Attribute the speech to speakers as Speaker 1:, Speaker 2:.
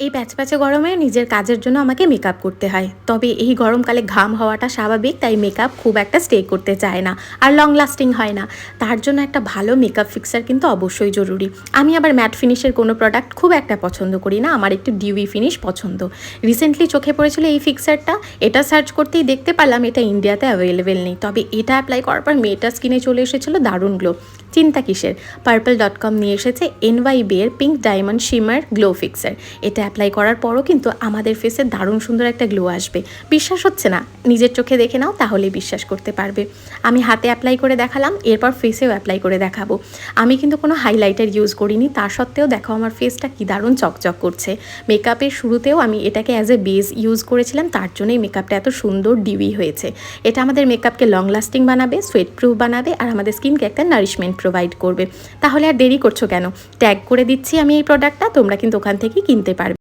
Speaker 1: এই প্যাচপ্যাচে গরমে নিজের কাজের জন্য আমাকে মেকআপ করতে হয়, তবে এই গরমকালে ঘাম হওয়াটা স্বাভাবিক, তাই মেকআপ খুব একটা স্টে করতে চায় না আর লং লাস্টিং হয় না। তার জন্য একটা ভালো মেকআপ ফিক্সার কিন্তু অবশ্যই জরুরি। আমি আবার ম্যাট ফিনিশের কোনো প্রোডাক্ট খুব একটা পছন্দ করি না, আমার একটু ডিউই ফিনিশ পছন্দ। রিসেন্টলি চোখে পড়েছিল এই ফিক্সারটা, এটা সার্চ করতেই দেখতে পারলাম এটা ইন্ডিয়াতে অ্যাভেলেবেল নেই, তবে এটা অ্যাপ্লাই করার পর মেয়েটা স্কিনে চলে এসেছিলো দারুণ গ্লো। চিন্তা কিসের, purple.com নিয়ে এসেছে NYB এর pink diamond shimmer glow fixer. এটা অ্যাপ্লাই করার পরও কিন্তু আমাদের ফেসে দারুণ সুন্দর একটা গ্লো আসবে। বিশ্বাস হচ্ছে না? নিজের চোখে দেখে নাও, তাহলেই বিশ্বাস করতে পারবে। আমি হাতে অ্যাপ্লাই করে দেখালাম, এরপর ফেসেও অ্যাপ্লাই করে দেখাবো। আমি কিন্তু কোনো হাইলাইটার ইউজ করিনি, তা সত্ত্বেও দেখো আমার ফেসটা কি দারুণ চকচক করছে। মেকআপের শুরুতেও আমি এটাকে অ্যাজ এ বেস ইউজ করেছিলাম, তার জন্যই মেকআপটা এত সুন্দর ডিউই হয়েছে। এটা আমাদের মেকআপকে লং লাস্টিং বানাবে, সোয়েট প্রুফ বানাবে, আর আমাদের স্কিনকে একটা নারিশমেন্ট প্রোভাইড করবে। তাহলে আর দেরি করছো কেন? ট্যাগ করে দিচ্ছি আমি এই প্রোডাক্টটা, তোমরা কিন্তু ওখান থেকেই কিনতে পারবে।